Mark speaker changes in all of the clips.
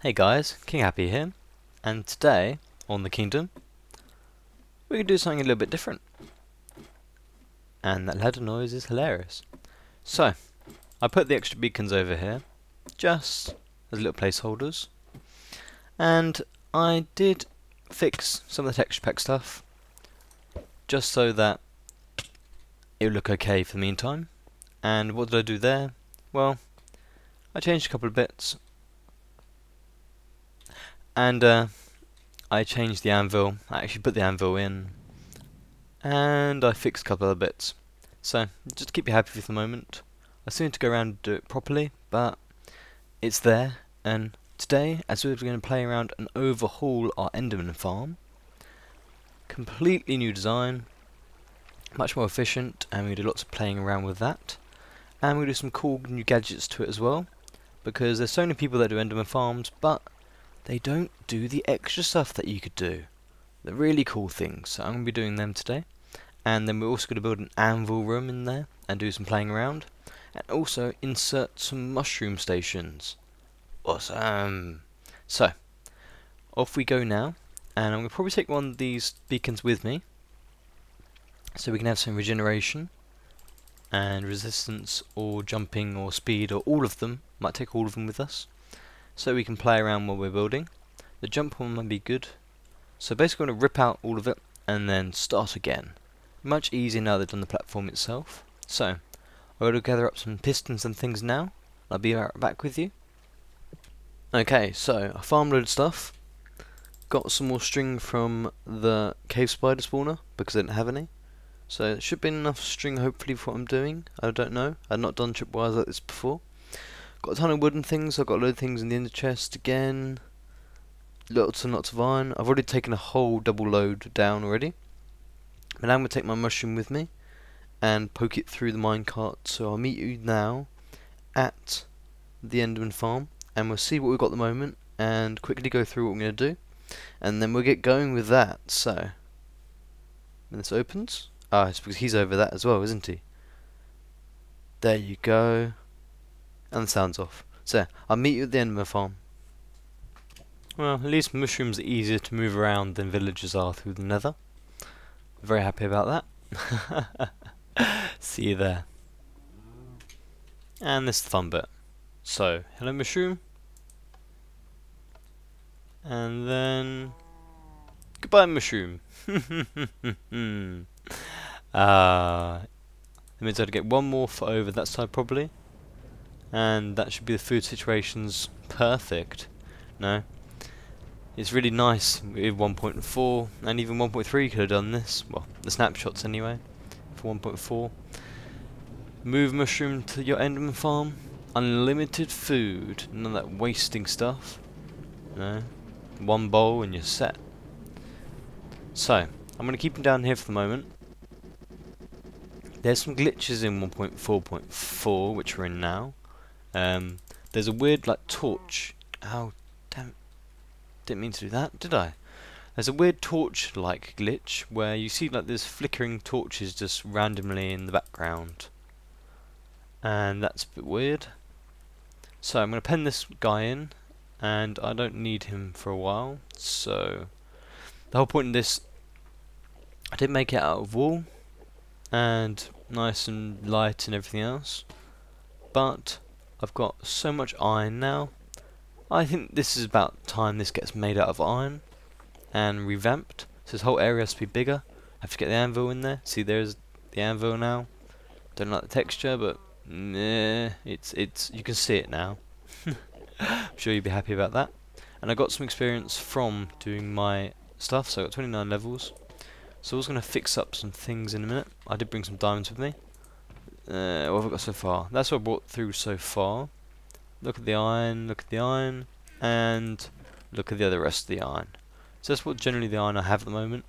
Speaker 1: Hey guys, King Happy here, and today on the Kingdom we're going to do something a little bit different, and that ladder noise is hilarious. So, I put the extra beacons over here, just as little placeholders, and I did fix some of the texture pack stuff, just so that it would look okay for the meantime. And what did I do there? Well, I changed a couple of bits, and I changed the anvil. I actually put the anvil in, and I fixed a couple of bits. So just to keep you happy for the moment, I still need to go around and do it properly, but it's there. And today, as we're going to play around and overhaul our Enderman farm, completely new design, much more efficient, and we do lots of playing around with that. And we do some cool new gadgets to it as well, because there's so many people that do Enderman farms, but they don't do the extra stuff that you could do. The really cool things. So I'm going to be doing them today. And then we're also going to build an anvil room in there and do some playing around. And also insert some mushroom stations. Awesome. So, off we go now. And I'm going to probably take one of these beacons with me, so we can have some regeneration and resistance or jumping or speed or all of them. Might take all of them with us, so we can play around while we're building. The jump one might be good. So basically I'm going to rip out all of it and then start again. Much easier now that I've done the platform itself. So, I'm going to gather up some pistons and things now. I'll be right back with you. Okay, so I farmed a load of stuff. Got some more string from the cave spider spawner because I didn't have any. So it should be enough string hopefully for what I'm doing. I don't know. I've not done tripwires like this before. Got a ton of wooden things. I've got a load of things in the ender chest again. Lots and lots of iron. I've already taken a whole double load down already. But now I'm going to take my mushroom with me and poke it through the minecart. So I'll meet you now at the Enderman farm, and we'll see what we've got at the moment and quickly go through what we're going to do. And then we'll get going with that. So, when this opens, it's because he's over that as well, isn't he? There you go. And the sound's off. So, I'll meet you at the Enderman farm. Well, at least mushrooms are easier to move around than villagers are through the nether. Very happy about that. See you there. And this is the fun bit. So, hello mushroom. And then goodbye mushroom. That means I have to get one more for over that side probably. And that should be the food situations perfect. No. It's really nice with 1.4 and even 1.3 could have done this. Well, the snapshots anyway for 1.4. Move mushroom to your Enderman farm. Unlimited food. None of that wasting stuff. No. One bowl and you're set. So, I'm going to keep them down here for the moment. There's some glitches in 1.4.4 which we're in now. There's a weird like torch. Oh, damn. Didn't mean to do that, did I? There's a weird torch-like glitch where you see like there's flickering torches just randomly in the background, and that's a bit weird. So I'm going to pen this guy in, and I don't need him for a while. So the whole point of this, I did make it out of wool and nice and light and everything else, but I've got so much iron now. I think this is about time this gets made out of iron and revamped. So this whole area has to be bigger. I have to get the anvil in there. See, there's the anvil now. Don't like the texture, but it's you can see it now. I'm sure you'll be happy about that. And I got some experience from doing my stuff, so I got 29 levels. So I was going to fix up some things in a minute. I did bring some diamonds with me. What have I got so far? That's what I brought through so far. Look at the iron, and look at the other rest of the iron. So that's what generally the iron I have at the moment.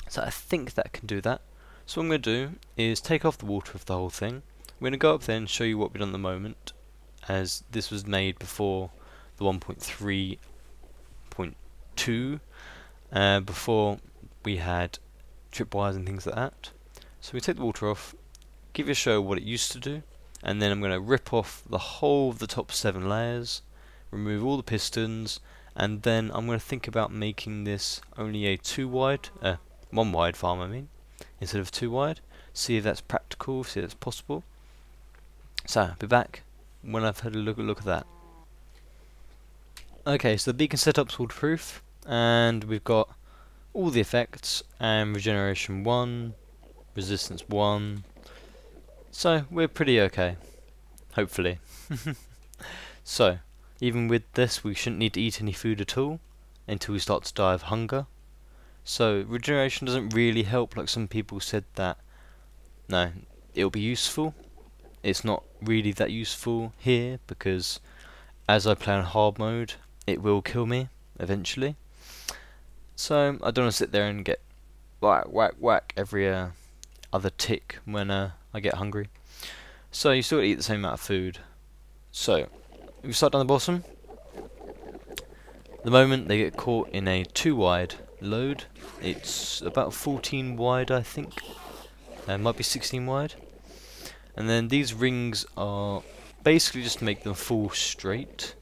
Speaker 1: So I think that can do that. So what I'm going to do is take off the water of the whole thing. We're going to go up there and show you what we've done at the moment, as this was made before the 1.3.2, before we had tripwires and things like that. So we take the water off, give you a show what it used to do, and then I'm going to rip off the whole of the top 7 layers, remove all the pistons, and then I'm going to think about making this only a 1 wide farm, I mean, instead of 2 wide. See if that's practical, see if that's possible. So, I'll be back when I've had a look at that. Okay, so the beacon setup's waterproof, and we've got all the effects, and regeneration 1, resistance 1, so we're pretty okay, hopefully. So, even with this we shouldn't need to eat any food at all, until we start to die of hunger. So, regeneration doesn't really help, like some people said that, no, it'll be useful. It's not really that useful here, because as I play on hard mode, it will kill me, eventually. So, I don't want to sit there and get whack, whack, whack every other tick when I get hungry. So, you still eat the same amount of food. So, if we start down the bottom, the moment they get caught in a 2 wide load, it's about 14 wide, I think. It might be 16 wide. And then these rings are basically just to make them fall straight.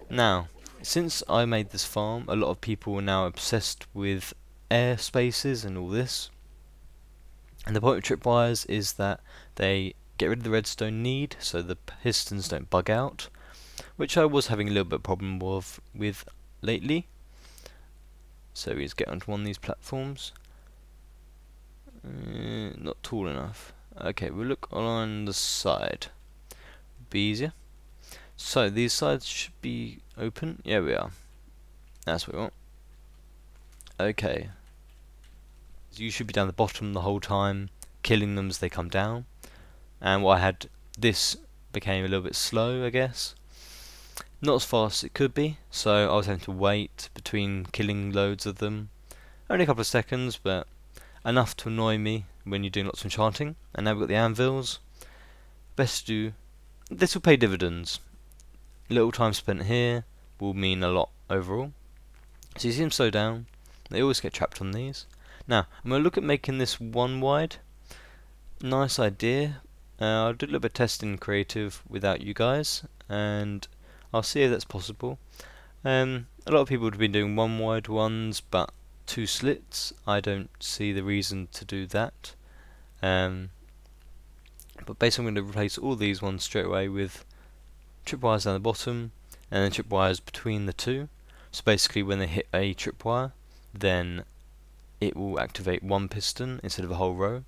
Speaker 1: Now, since I made this farm, a lot of people are now obsessed with air spaces and all this. And the point of tripwires is that they get rid of the redstone need, so the pistons don't bug out, which I was having a little bit of problem with lately. So we just get onto one of these platforms. Not tall enough. Okay, we'll look on the side. Be easier. So these sides should be open. Yeah, we are. That's what we want. Okay. You should be down the bottom the whole time, killing them as they come down. And what I had, this became a little bit slow, I guess. Not as fast as it could be, so I was having to wait between killing loads of them. Only a couple of seconds, but enough to annoy me when you're doing lots of enchanting. And now we've got the anvils. Best to do. This will pay dividends. Little time spent here will mean a lot overall. So you see them slow down. They always get trapped on these. Now, I'm going to look at making this 1 wide. Nice idea. I'll do a little bit of testing creative without you guys, and I'll see if that's possible. A lot of people have been doing 1 wide ones, but 2 slits. I don't see the reason to do that. But basically I'm going to replace all these ones straight away with tripwires down the bottom, and then tripwires between the two. So basically when they hit a tripwire, then it will activate 1 piston instead of a whole row.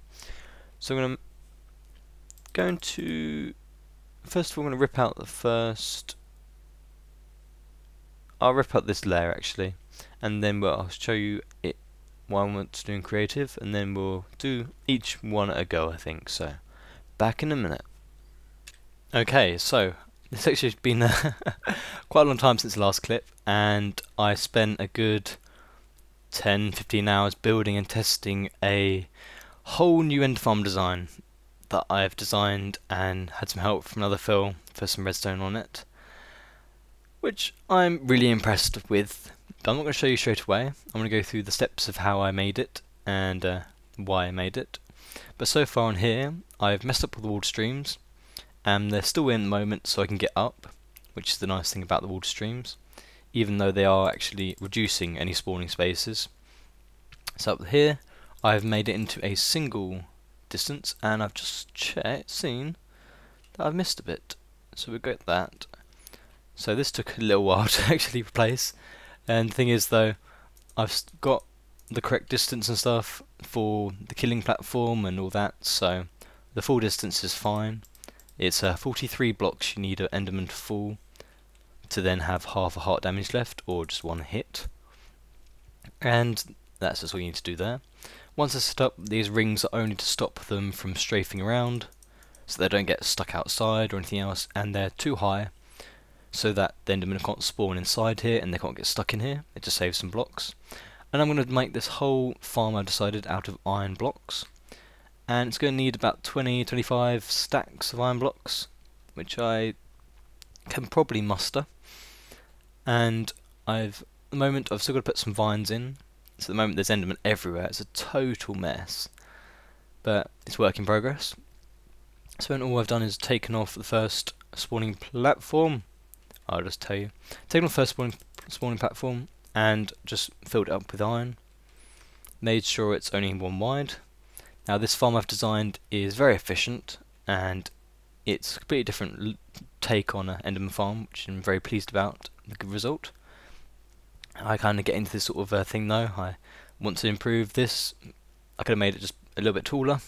Speaker 1: So I'm going to first of all I'm going to rip out the first. I'll rip out this layer actually, and then I'll show you it what I want to do in creative, and then we'll do each one at a go, I think. So back in a minute. Okay, so this actually has been quite a long time since the last clip, and I spent a good 10-15 hours building and testing a whole new end farm design that I've designed, and had some help from another Phil for some redstone on it, which I'm really impressed with. But I'm not going to show you straight away. I'm going to go through the steps of how I made it and why I made it. But so far on here I've messed up all the water streams, and they're still in at the moment so I can get up, which is the nice thing about the water streams, even though they are actually reducing any spawning spaces. So up here I've made it into a single distance, and I've just seen that I've missed a bit, so we'll get that. So this took a little while to actually replace, and the thing is though, I've got the correct distance and stuff for the killing platform and all that, so the full distance is fine. It's 43 blocks you need an Enderman to fall to then have half a heart damage left, or just 1 hit, and that's just all you need to do there. Once it's set up, these rings are only to stop them from strafing around, so they don't get stuck outside or anything else, and they're too high so that the Enderman can't spawn inside here and they can't get stuck in here. It just saves some blocks. And I'm going to make this whole farm, I've decided, out of iron blocks, and it's going to need about 20-25 stacks of iron blocks, which I can probably muster. And at the moment I've still got to put some vines in. So at the moment there's Enderman everywhere. It's a total mess, but it's work in progress. So all I've done is taken off the first spawning platform. I'll just tell you. Taken on the first spawning platform and just filled it up with iron. Made sure it's only one wide. Now this farm I've designed is very efficient, and it's a completely different take on an Enderman farm, which I'm very pleased about the good result. I kind of get into this sort of thing though. I want to improve this. I could have made it just a little bit taller,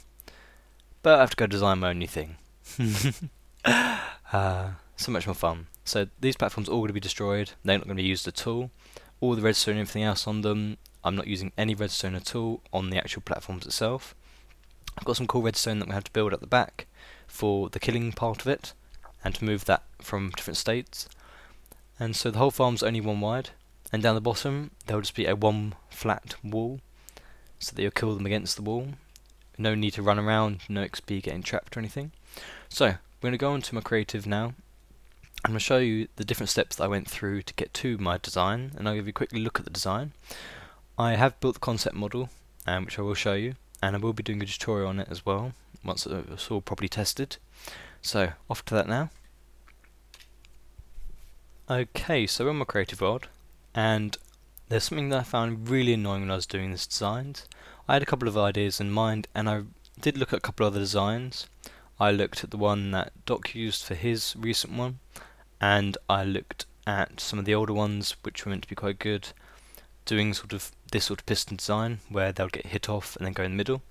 Speaker 1: but I have to go design my own new thing. So much more fun. So these platforms are all going to be destroyed. They're not going to be used at all. All the redstone and everything else on them, I'm not using any redstone at all on the actual platforms itself. I've got some cool redstone that we have to build at the back for the killing part of it, and to move that from different states. And so the whole farm's only one wide, and down the bottom there'll just be a one flat wall, so that you'll kill them against the wall. No need to run around, no XP getting trapped or anything. So we're going to go on to my creative now. I'm going to show you the different steps that I went through to get to my design, and I'll give you a quick look at the design. I have built the concept model, which I will show you, and I will be doing a tutorial on it as well once it's all properly tested. So off to that now. Okay, so we're on my creative world, and there's something that I found really annoying when I was doing this design. I had a couple of ideas in mind, and I did look at a couple of other designs. I looked at the one that Doc used for his recent one, and I looked at some of the older ones which were meant to be quite good, doing sort of this sort of piston design where they'll get hit off and then go in the middle,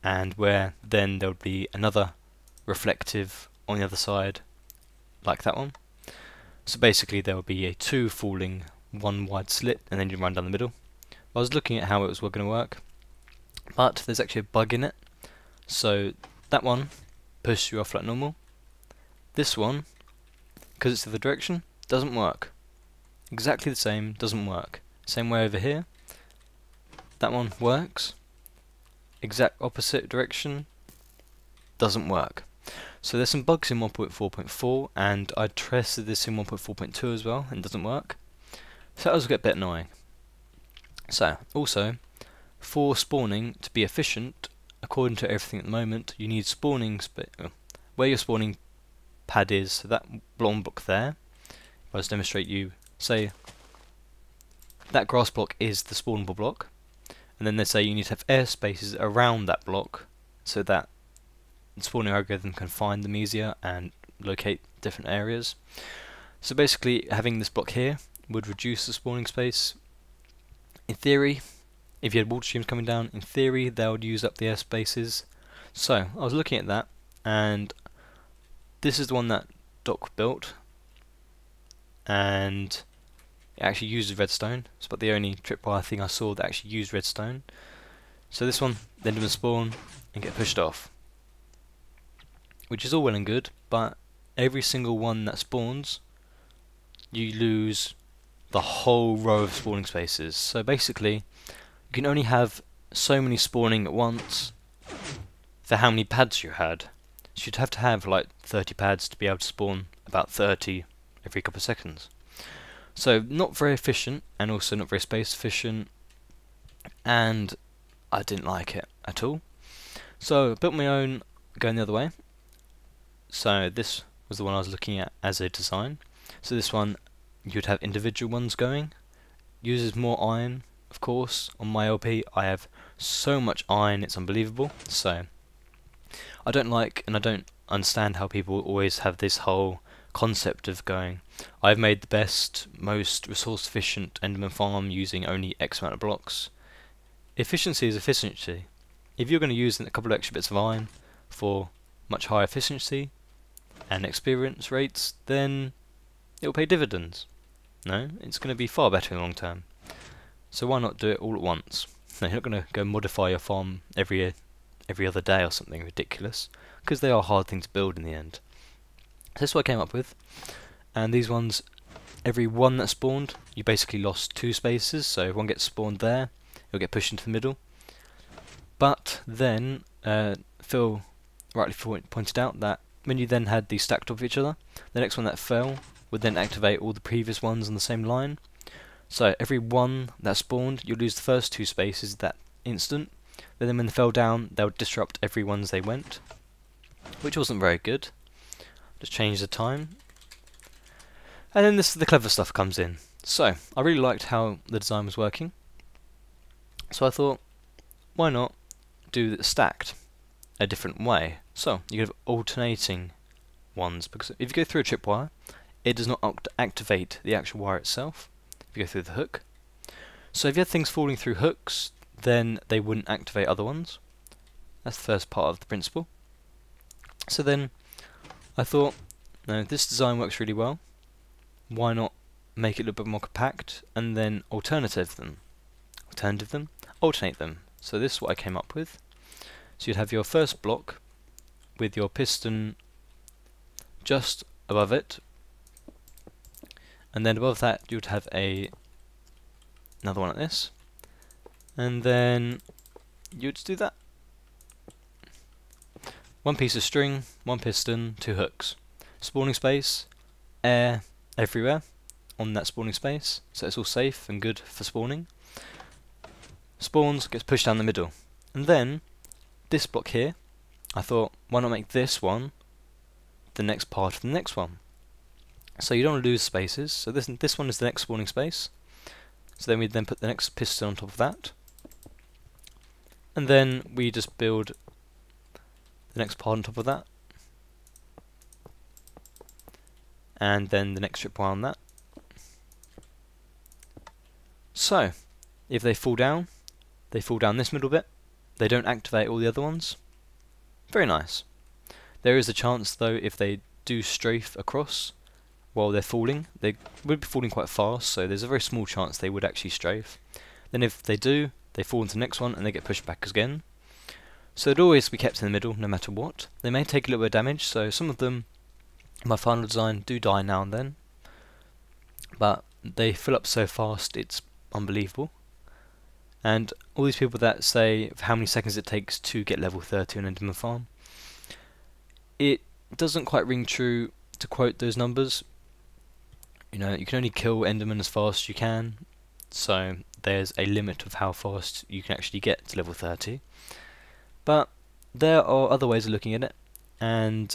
Speaker 1: and where then there would be another reflective on the other side like that one. So basically there would be a two falling, one wide slit, and then you run down the middle. I was looking at how it was going to work, but there's actually a bug in it. So that one pushes you off like normal. This one, because it's the other direction, doesn't work. Exactly the same, doesn't work. Same way over here. That one works. Exact opposite direction, doesn't work. So there's some bugs in 1.4.4, and I tested this in 1.4.2 as well, and it doesn't work. So that was a bit annoying. So, also, for spawning to be efficient, according to everything at the moment, you need spawning where your spawning pad is, so that long block there. If I just demonstrate you, say that grass block is the spawnable block, and then they say you need to have air spaces around that block so that the spawning algorithm can find them easier and locate different areas. So basically having this block here would reduce the spawning space. In theory, if you had water streams coming down, in theory they would use up the air spaces. So I was looking at that, and this is the one that Doc built, and it actually uses redstone. It's about the only tripwire thing I saw that actually used redstone. So this one, the Enderman spawn and get pushed off, which is all well and good, but every single one that spawns, you lose the whole row of spawning spaces. So basically, you can only have so many spawning at once for how many pads you had. So you'd have to have like 30 pads to be able to spawn about 30 every couple of seconds. So not very efficient, and also not very space efficient, and I didn't like it at all. So I built my own going the other way. So this was the one I was looking at as a design. So this one, you'd have individual ones going. Uses more iron, of course. On my LP I have so much iron, it's unbelievable. So I don't like, and I don't understand how people always have this whole concept of going, I've made the best, most resource efficient Enderman farm using only X amount of blocks. Efficiency is efficiency. If you're going to use a couple of extra bits of iron for much higher efficiency and experience rates, then it will pay dividends. No, it's going to be far better in the long term. So why not do it all at once? No, you're not going to go modify your farm every other day or something ridiculous, because they are a hard thing to build in the end. So this is what I came up with, and these ones, every one that spawned, you basically lost 2 spaces, so if one gets spawned there, it'll get pushed into the middle. But then, Phil rightly pointed out that when you then had these stacked off each other, the next one that fell would then activate all the previous ones on the same line. So every one that spawned, you'll lose the first 2 spaces that instant, but then when they fell down, they would disrupt every one as they went, which wasn't very good. Just change the time. And then this is the clever stuff comes in. So, I really liked how the design was working. So I thought, why not do it stacked a different way? So, you have alternating ones, because if you go through a tripwire, it does not activate the actual wire itself if you go through the hook. So if you had things falling through hooks, then they wouldn't activate other ones. That's the first part of the principle. So then I thought, no, this design works really well. Why not make it a little bit more compact and then alternate them. So this is what I came up with. So you'd have your first block with your piston just above it, and then above that you'd have another one like this, and then you'd do that. One piece of string, one piston, two hooks. Spawning space, air everywhere on that spawning space, so it's all safe and good for spawning. Spawns gets pushed down the middle, and then this block here, I thought, why not make this one the next part of the next one? So you don't want to lose spaces. So this one is the next spawning space. So then we put the next piston on top of that, and then we just build the next part on top of that, and then the next tripwire on that. So if they fall down this middle bit. They don't activate all the other ones. Very nice. There is a chance though, if they do strafe across while they're falling, they would be falling quite fast, so there's a very small chance they would actually strafe. Then if they do, they fall into the next one and they get pushed back again. So it'd always be kept in the middle no matter what. They may take a little bit of damage, so some of them in my final design do die now and then, but they fill up so fast it's unbelievable. And all these people that say how many seconds it takes to get level 30 on Enderman farm, it doesn't quite ring true to quote those numbers. You know, you can only kill Enderman as fast as you can, so there's a limit of how fast you can actually get to level 30. But there are other ways of looking at it, and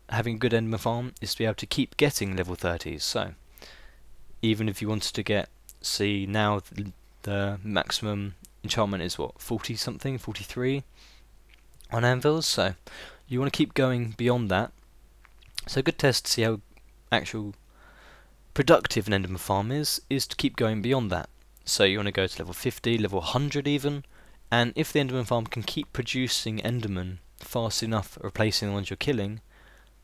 Speaker 1: having a good Enderman farm is to be able to keep getting level 30s. So even if you wanted to get, see now the maximum enchantment is what, 40 something, 43 on anvils, so you want to keep going beyond that. So a good test to see how actual productive an Enderman farm is to keep going beyond that. So you want to go to level 50, level 100 even, and if the Enderman farm can keep producing Enderman fast enough, replacing the ones you're killing,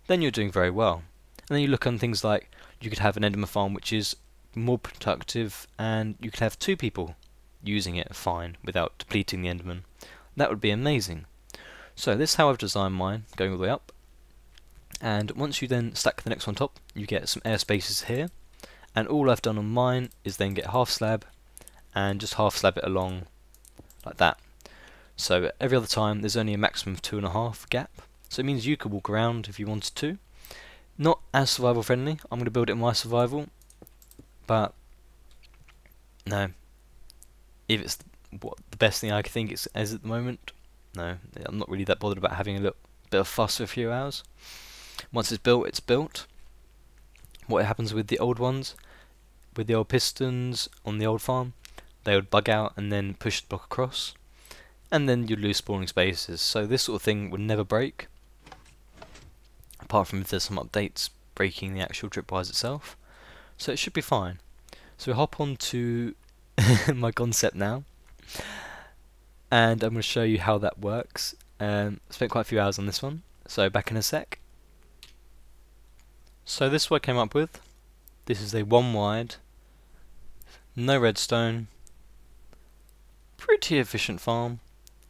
Speaker 1: then you're doing very well. And then you look on things like, you could have an Enderman farm which is more productive, and you could have 2 people using it fine without depleting the Enderman. That would be amazing. So this is how I've designed mine, going all the way up. And once you then stack the next one on top, you get some air spaces here, and all I've done on mine is then get half slab and just half slab it along like that. So every other time there's only a maximum of 2.5 gap, so it means you could walk around if you wanted to. Not as survival friendly. I'm going to build it in my survival, but no, if it's the best thing I think it is at the moment, no, I'm not really that bothered about having a little bit of fuss for a few hours. Once it's built, it's built. What happens with the old ones, with the old pistons on the old farm, they would bug out and then push the block across, and then you'd lose spawning spaces. So this sort of thing would never break, apart from if there's some updates breaking the actual tripwires itself. So it should be fine. So we hop on to my concept now, and I'm going to show you how that works. Spent quite a few hours on this one, so back in a sec. So this is what I came up with. This is a 1 wide, no redstone, pretty efficient farm.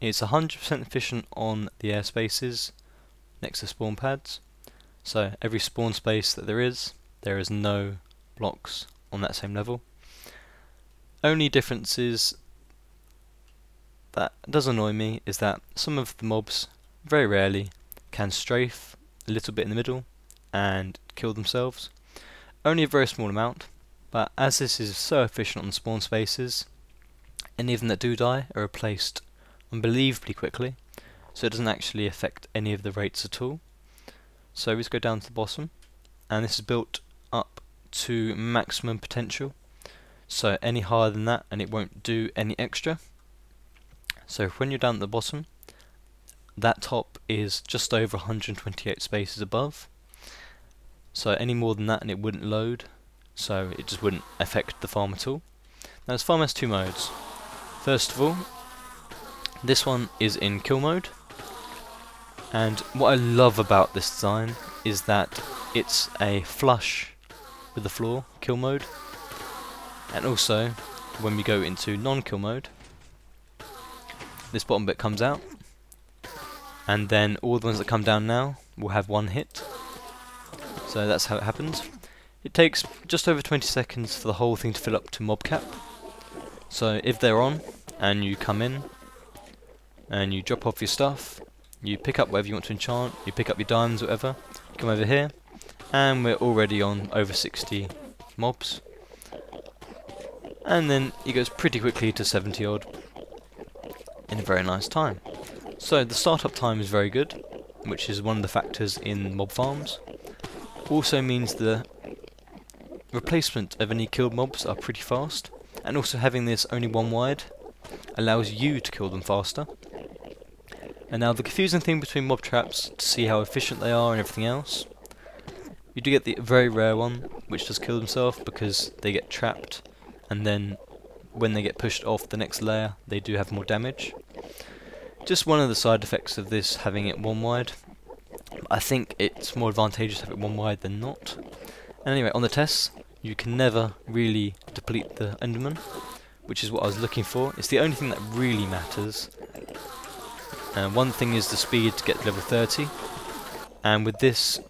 Speaker 1: It's 100% efficient on the air spaces next to spawn pads. So every spawn space that there is no blocks on that same level. Only differences that does annoy me is that some of the mobs very rarely can strafe a little bit in the middle and kill themselves. Only a very small amount, but as this is so efficient on spawn spaces, any of them that do die are replaced unbelievably quickly, so it doesn't actually affect any of the rates at all. So we just go down to the bottom, and this is built up to maximum potential, so any higher than that and it won't do any extra. So when you're down at the bottom, that top is just over 128 spaces above, so any more than that and it wouldn't load, so it just wouldn't affect the farm at all. Now this farm has two modes. First of all, this one is in kill mode, and what I love about this design is that it's a flush with the floor kill mode, and also when we go into non-kill mode, this bottom bit comes out, and then all the ones that come down now will have one hit. So that's how it happens. It takes just over 20 seconds for the whole thing to fill up to mob cap. So if they're on and you come in and you drop off your stuff, you pick up whatever you want to enchant, you pick up your diamonds, whatever, you come over here, and we're already on over 60 mobs. And then it goes pretty quickly to 70 odd in a very nice time. So the startup time is very good, which is one of the factors in mob farms. Also means the replacement of any killed mobs are pretty fast, and also having this only one wide allows you to kill them faster. And now the confusing thing between mob traps, to see how efficient they are and everything else, you do get the very rare one which does kill themselves because they get trapped, and then when they get pushed off the next layer they do have more damage. Just one of the side effects of this having it one wide. I think it's more advantageous to have it one wide than not. And anyway, on the tests, you can never really deplete the Enderman, which is what I was looking for. It's the only thing that really matters. One thing is the speed to get to level 30, and with this,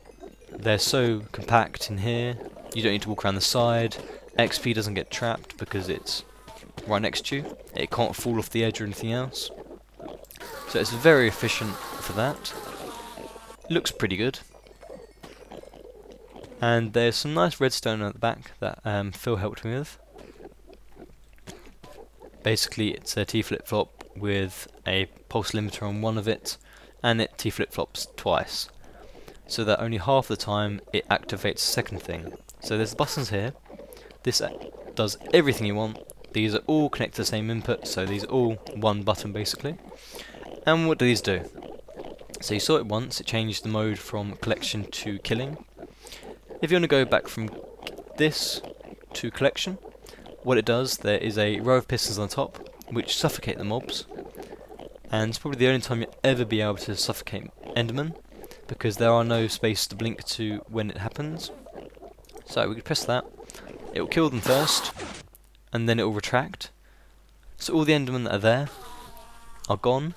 Speaker 1: they're so compact in here, you don't need to walk around the side. XP doesn't get trapped because it's right next to you. It can't fall off the edge or anything else. So it's very efficient for that. Looks pretty good. And there's some nice redstone at the back that Phil helped me with. Basically it's a T flip-flop with a pulse limiter on one of it, and it T flip-flops twice, so that only half the time it activates the second thing. So there's the buttons here. This does everything you want. These are all connected to the same input, so these are all one button basically. And what do these do? So you saw it once, it changed the mode from collection to killing. If you want to go back from this to collection, what it does, there is a row of pistons on the top which suffocate the mobs, and it's probably the only time you'll ever be able to suffocate Enderman, because there are no spaces to blink to when it happens. So we could press that, it will kill them first, and then it will retract. So all the Endermen that are there are gone,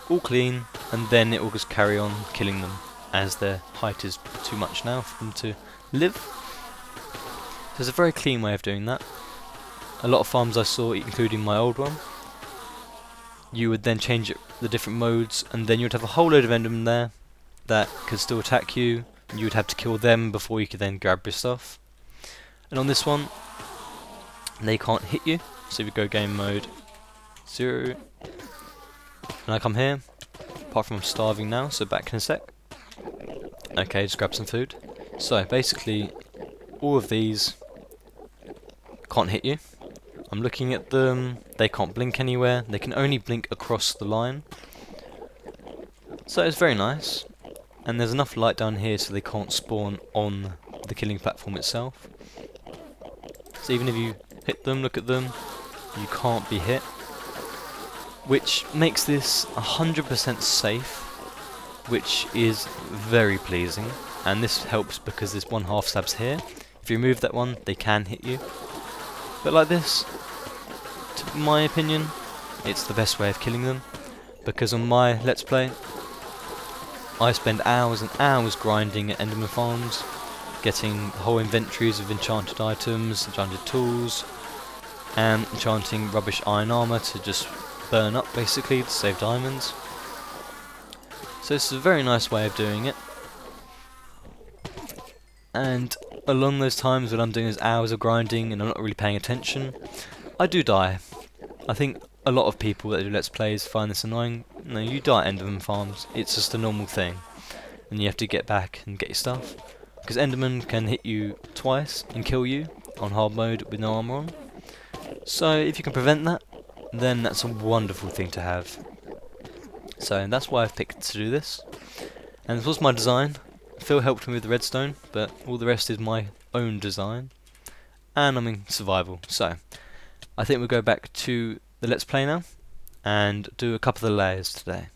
Speaker 1: all clean, and then it will just carry on killing them as their height is too much now for them to live. So it's a very clean way of doing that. A lot of farms I saw, including my old one, you would then change the different modes, and then you'd have a whole load of Endermen there that could still attack you. You would have to kill them before you could then grab your stuff. And on this one, they can't hit you. So if you go game mode 0, and I come here, apart from I'm starving now, so back in a sec. Okay, just grab some food. So basically, all of these can't hit you. I'm looking at them, they can't blink anywhere, they can only blink across the line. So it's very nice, and there's enough light down here so they can't spawn on the killing platform itself. So even if you hit them, look at them, you can't be hit, which makes this 100% safe, which is very pleasing. And this helps because there's one half stabs here. If you remove that one, they can hit you. But like this, to my opinion, it's the best way of killing them, because on my Let's Play, I spend hours and hours grinding at Enderman farms, getting whole inventories of enchanted items, enchanted tools, and enchanting rubbish iron armour to just burn up basically to save diamonds. So this is a very nice way of doing it. And along those times when I'm doing those hours of grinding and I'm not really paying attention, I do die. I think a lot of people that do Let's Plays find this annoying. No, you die at Enderman farms, it's just a normal thing. And you have to get back and get your stuff. because Enderman can hit you twice and kill you on hard mode with no armor on. So if you can prevent that, then that's a wonderful thing to have. So that's why I've picked to do this. And this was my design. Phil helped me with the redstone, but all the rest is my own design. And I'm in survival. So I think we'll go back to the Let's Play now and do a couple of the layers today.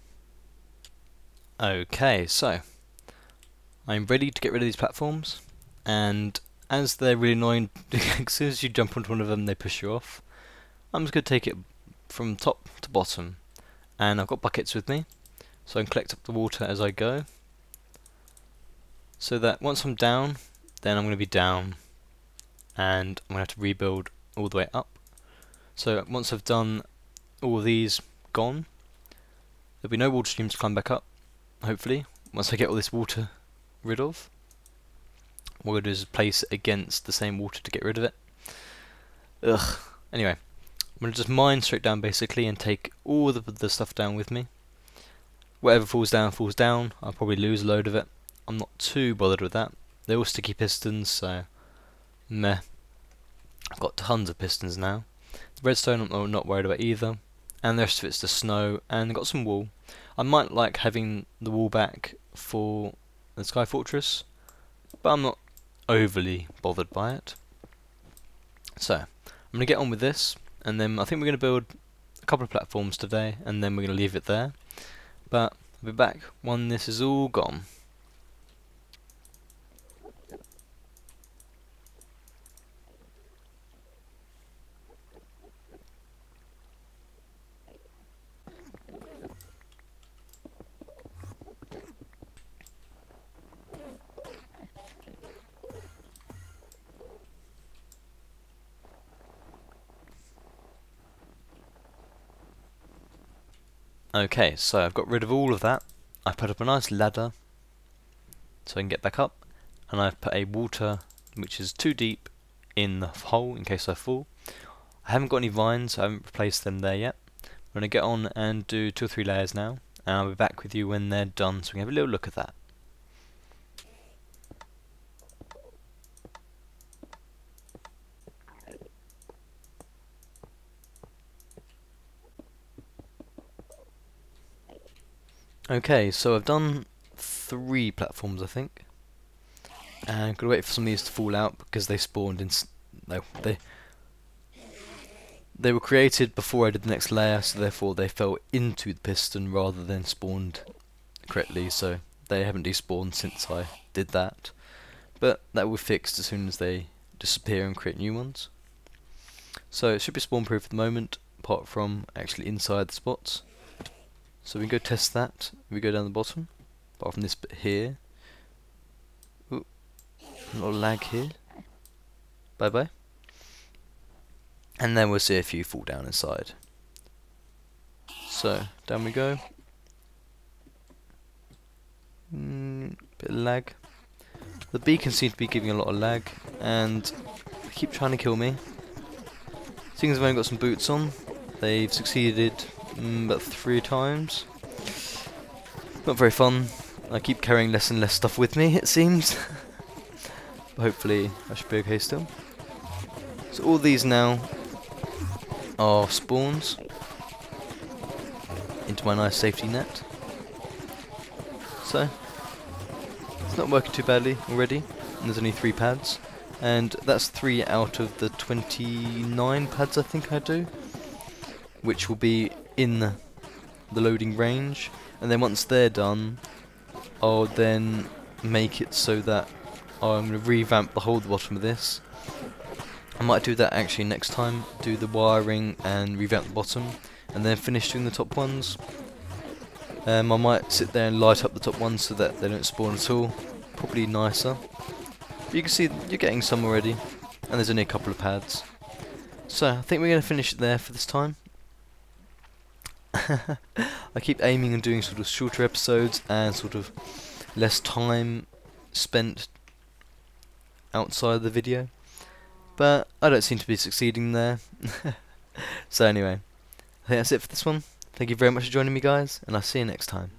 Speaker 1: Okay, so I'm ready to get rid of these platforms, and as they're really annoying, as soon as you jump onto one of them they push you off, I'm just going to take it from top to bottom. And I've got buckets with me, so I can collect up the water as I go, so that once I'm down, then I'm going to be down, and I'm going to have to rebuild all the way up. So once I've done all of these gone, there'll be no water streams to climb back up, hopefully, once I get all this water rid of. What we're going to do is place it against the same water to get rid of it. Ugh. Anyway, I'm going to just mine straight down basically and take all the stuff down with me. Whatever falls down, falls down. I'll probably lose a load of it. I'm not too bothered with that. They're all sticky pistons, so meh. I've got tons of pistons now. The redstone I'm not worried about either. And the rest of it's the snow, and I've got some wool. I might like having the wool back for the Sky Fortress, but I'm not overly bothered by it. So, I'm going to get on with this, and then I think we're going to build a couple of platforms today, and then we're going to leave it there. But I'll be back when this is all gone. Okay, so I've got rid of all of that. I've put up a nice ladder so I can get back up, and I've put a water which is too deep in the hole in case I fall. I haven't got any vines, so I haven't replaced them there yet. I'm going to get on and do 2 or 3 layers now, and I'll be back with you when they're done so we can have a little look at that. Okay, so I've done 3 platforms I think, and I'm going to wait for some of these to fall out because they spawned in... no, they were created before I did the next layer, so therefore they fell into the piston rather than spawned correctly, so they haven't despawned since I did that. But that will be fixed as soon as they disappear and create new ones. So it should be spawn proof at the moment, apart from actually inside the spots. So we can go test that. We go down the bottom, apart from this bit here. Ooh, a little lag here. Bye bye. And then we'll see a few fall down inside. So down we go. Bit of lag. The beacon seems to be giving a lot of lag, and they keep trying to kill me. Seeing as I've only got some boots on, they've succeeded about 3 times. Not very fun. I keep carrying less and less stuff with me, it seems. But hopefully I should be okay still. So all these now are spawns into my nice safety net. So it's not working too badly already, and there's only 3 pads, and that's 3 out of the 29 pads I think I do, which will be in the loading range. And then once they're done, I'll then make it so that I'm going to revamp the whole bottom of this. I might do that actually next time, do the wiring and revamp the bottom, and then finish doing the top ones. I might sit there and light up the top ones so that they don't spawn at all, probably nicer. But you can see you're getting some already, and there's only a couple of pads. So I think we're going to finish it there for this time. I keep aiming and doing sort of shorter episodes and sort of less time spent outside the video, but I don't seem to be succeeding there. So anyway, I think that's it for this one. Thank you very much for joining me guys, and I'll see you next time.